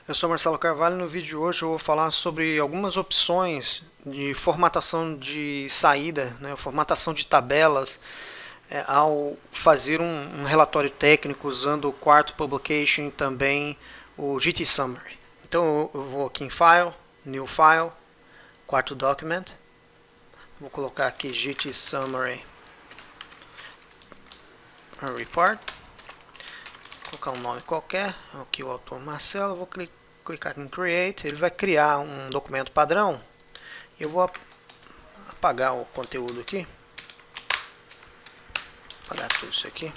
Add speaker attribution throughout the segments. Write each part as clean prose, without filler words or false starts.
Speaker 1: Eu sou Marcelo Carvalho e no vídeo de hoje eu vou falar sobre algumas opções de formatação de saída, né, formatação de tabelas, ao fazer um relatório técnico usando o quarto publication e também o GT Summary. Então eu vou aqui em File, New File, quarto Document, vou colocar aqui GT Summary Report, vou colocar um nome qualquer, aqui o autor Marcelo, vou clicar em Create, ele vai criar um documento padrão. Eu vou apagar o conteúdo aqui, apagar tudo isso aqui.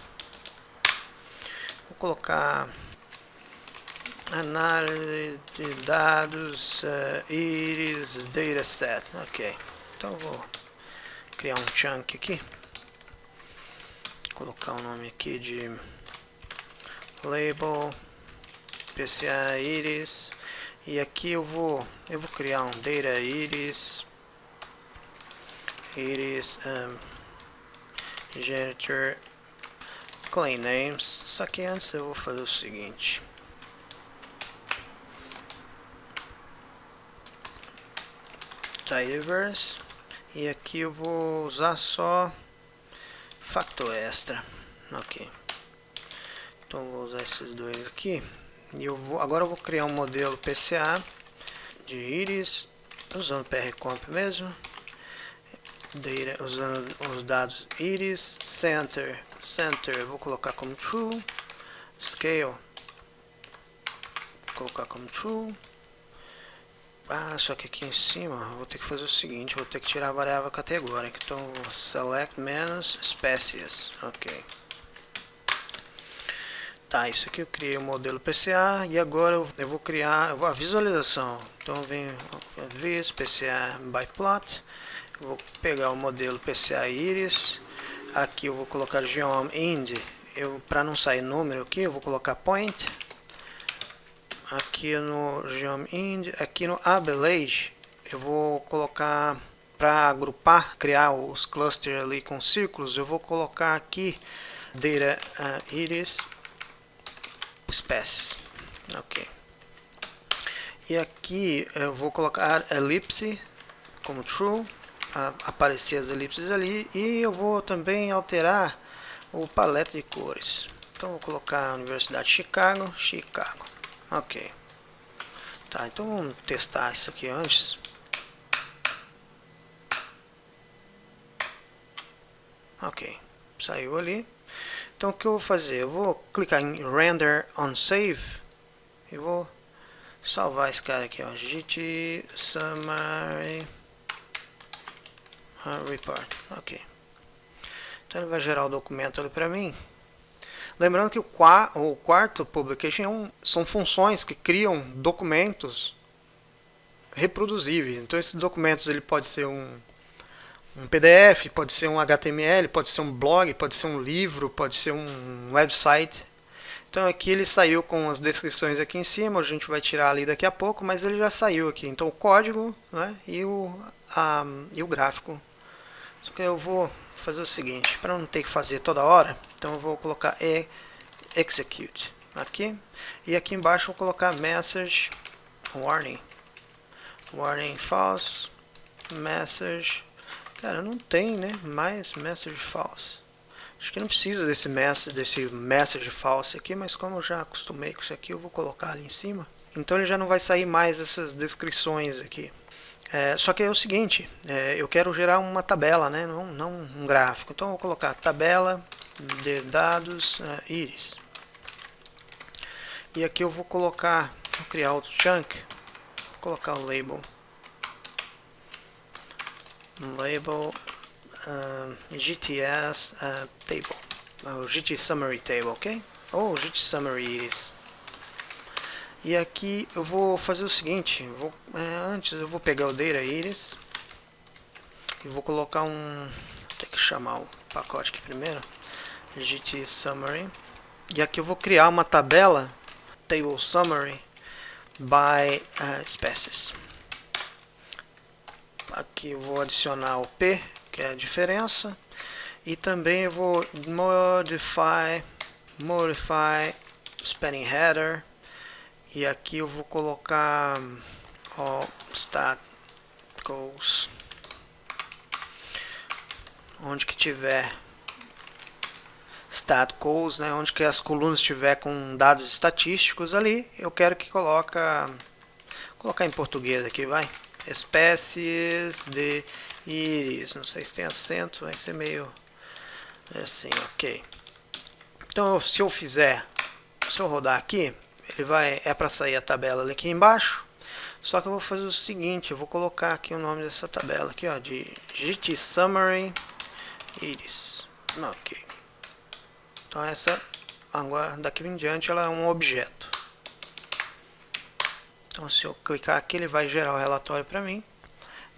Speaker 1: Vou colocar análise de dados, Iris Dataset, ok. Então vou criar um chunk aqui, colocar o nome aqui de label PCA Iris, e aqui eu vou criar um data Iris Janitor Clean Names. Só que antes eu vou fazer o seguinte: Diverse, e aqui eu vou usar só factor extra, ok. Então vou usar esses dois aqui, e agora eu vou criar um modelo PCA de Iris usando PRComp mesmo, usando os dados Iris, Center eu vou colocar como True, Scale vou colocar como True. Só que aqui em cima eu vou ter que fazer o seguinte, vou ter que tirar a variável categórica. Então select menos species, ok. Tá, isso aqui eu criei o modelo PCA e agora eu vou criar a visualização. Então vem vis PCA by plot. Eu vou pegar o modelo PCA Iris. Aqui eu vou colocar geom ind. Para não sair número aqui, eu vou colocar point. Aqui no geom ind, aqui no ablage, eu vou colocar para agrupar, criar os clusters ali com círculos. Eu vou colocar aqui data iris species, ok. E aqui eu vou colocar elipse como true, aparecer as elipses ali, e eu vou também alterar o paleta de cores. Então vou colocar Universidade de Chicago, ok. Tá, então vamos testar isso aqui antes. Ok, saiu ali. Então o que eu vou fazer? Eu vou clicar em Render on Save e vou salvar esse cara aqui, ó, GT Summary Report, ok. Então ele vai gerar o documento ali para mim. Lembrando que o quarto publication são funções que criam documentos reproduzíveis. Então esses documentos ele pode ser um PDF, pode ser um HTML, pode ser um blog, pode ser um livro, pode ser um website. Então aqui ele saiu com as descrições aqui em cima, a gente vai tirar ali daqui a pouco, mas ele já saiu aqui. Então o código, né, e o gráfico. Só que eu vou fazer o seguinte, para não ter que fazer toda hora, então eu vou colocar execute aqui, e aqui embaixo eu vou colocar message warning false, message, cara, não tem, né, mais message false. Acho que não precisa desse message false aqui, mas como eu já acostumei com isso aqui, eu vou colocar ali em cima. Então ele já não vai sair mais essas descrições aqui. Só que é o seguinte, eu quero gerar uma tabela, né, não um gráfico. Então eu vou colocar tabela de dados Iris. E aqui eu vou criar outro chunk, vou colocar o label GTS table, o GT Summary Table, ok? Ou GT Summary Iris. E aqui eu vou fazer o seguinte, antes eu vou pegar o Data Iris e vou colocar vou ter que chamar o pacote aqui primeiro, GT Summary, e aqui eu vou criar uma tabela, Table Summary by Species. Aqui eu vou adicionar o P, que é a diferença, e também eu vou modify Spanning Header, E aqui eu vou colocar all stat goals. Onde que tiver stat goals, né, onde que as colunas tiver com dados estatísticos ali, eu quero que colocar em português aqui, vai. Espécies de íris, não sei se tem acento, vai ser meio assim, ok. Então, se eu rodar aqui, ele vai, é para sair a tabela ali aqui embaixo. Só que eu vou fazer o seguinte, eu vou colocar aqui o nome dessa tabela aqui, ó, de GT Summary Iris. Ok. Então essa, agora daqui em diante, ela é um objeto. Então se eu clicar aqui, ele vai gerar o relatório para mim,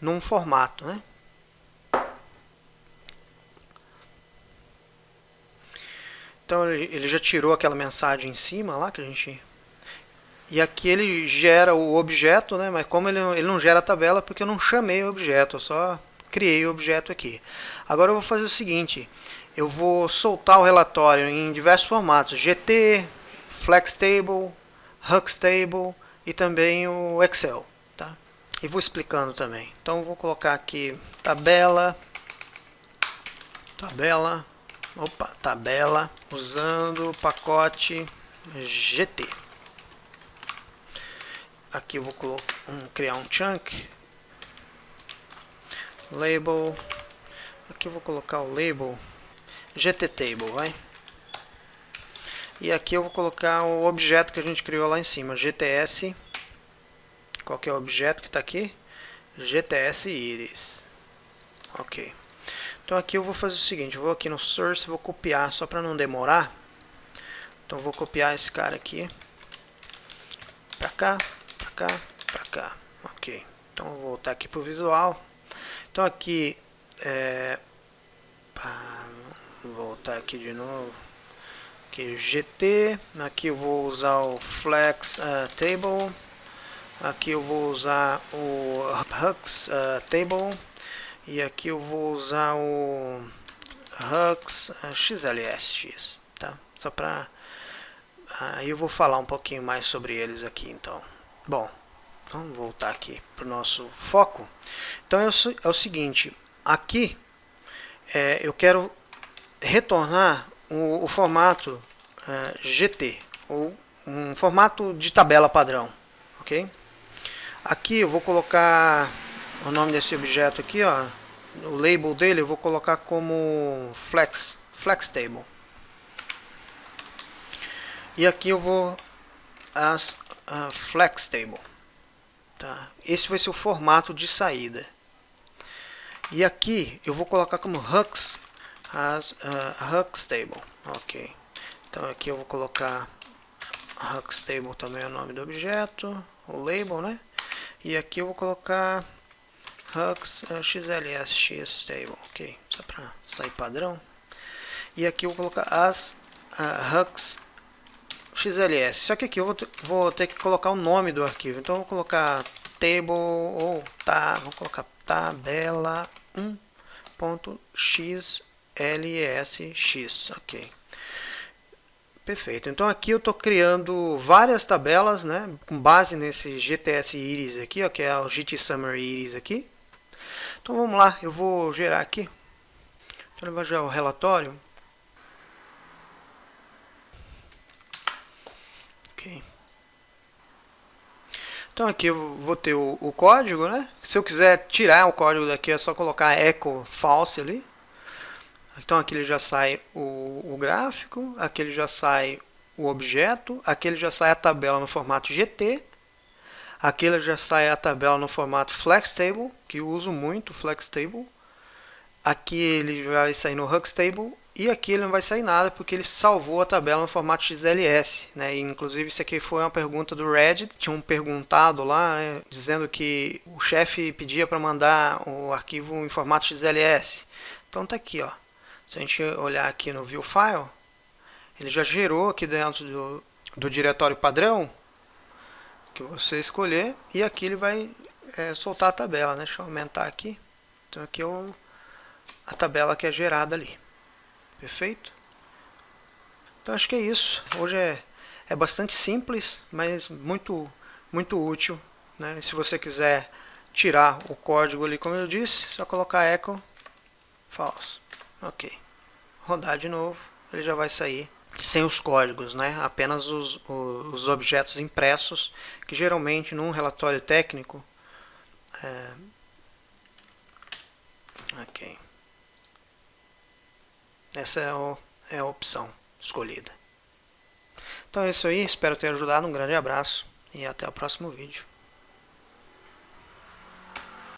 Speaker 1: num formato, né? Então ele já tirou aquela mensagem em cima lá que a gente... E aqui ele gera o objeto, né? Mas como ele não gera a tabela, porque eu não chamei o objeto, eu só criei o objeto aqui. Agora eu vou fazer o seguinte, eu vou soltar o relatório em diversos formatos, GT, FlexTable, HuxTable e também o Excel, tá? E vou explicando também. Então eu vou colocar aqui tabela, usando o pacote GT. Aqui eu vou criar um chunk, label, aqui eu vou colocar o label GTTable, vai. E aqui eu vou colocar o objeto que a gente criou lá em cima, GTS, qual que é o objeto que está aqui? GTS Iris. Ok. Então aqui eu vou fazer o seguinte, eu vou aqui no source, vou copiar, só para não demorar. Então eu vou copiar esse cara aqui, para cá, para cá, para cá. Ok. Então eu vou voltar aqui para o visual. Então aqui, vou voltar aqui de novo. Aqui GT, aqui eu vou usar o Flex Table, aqui eu vou usar o Hux Table e aqui eu vou usar o Hux XLSX, tá? Só para aí eu vou falar um pouquinho mais sobre eles aqui, então. Bom, vamos voltar aqui para o nosso foco. Então é o seguinte, aqui eu quero retornar o formato GT, ou um formato de tabela padrão, ok? Aqui eu vou colocar o nome desse objeto aqui, ó, o label dele eu vou colocar como FlexTable. E aqui eu vou as FlexTable, tá? Esse vai ser o formato de saída. E aqui eu vou colocar como Hux as HuxTable, ok. Então aqui eu vou colocar HuxTable também é o nome do objeto, o label, né? E aqui eu vou colocar Hux XLSX Table, ok, só para sair padrão. E aqui eu vou colocar as Hux XLS, só que aqui eu vou ter que colocar o nome do arquivo, então eu vou colocar table ou vou colocar tabela 1.xlsx, ok. Perfeito, então aqui eu estou criando várias tabelas, né, com base nesse GTS Iris aqui, ó, que é o GT Summary Iris aqui. Então vamos lá, eu vou gerar aqui. Então eu vou gerar o relatório. Ok. Então aqui eu vou ter o código, né? Se eu quiser tirar o código daqui é só colocar echo false ali. Então aqui ele já sai o gráfico, aqui ele já sai o objeto, aqui ele já sai a tabela no formato GT, aqui ele já sai a tabela no formato FlexTable, que eu uso muito FlexTable, aqui ele vai sair no HuxTable e aqui ele não vai sair nada porque ele salvou a tabela no formato XLS, né? E, inclusive isso aqui foi uma pergunta do Reddit, tinham perguntado lá, né, dizendo que o chefe pedia para mandar o arquivo em formato XLS. Então tá aqui, ó. Se a gente olhar aqui no View File, ele já gerou aqui dentro do diretório padrão que você escolher, e aqui ele vai soltar a tabela, né? Deixa eu aumentar aqui. Então aqui é a tabela que é gerada ali. Perfeito? Então acho que é isso. Hoje É bastante simples, mas muito útil, né? Se você quiser tirar o código ali, como eu disse, só colocar echo false. Ok. Rodar de novo, ele já vai sair sem os códigos, né? Apenas os objetos impressos, que geralmente num relatório técnico ok. Essa é a opção escolhida. Então é isso aí, espero ter ajudado, um grande abraço e até o próximo vídeo.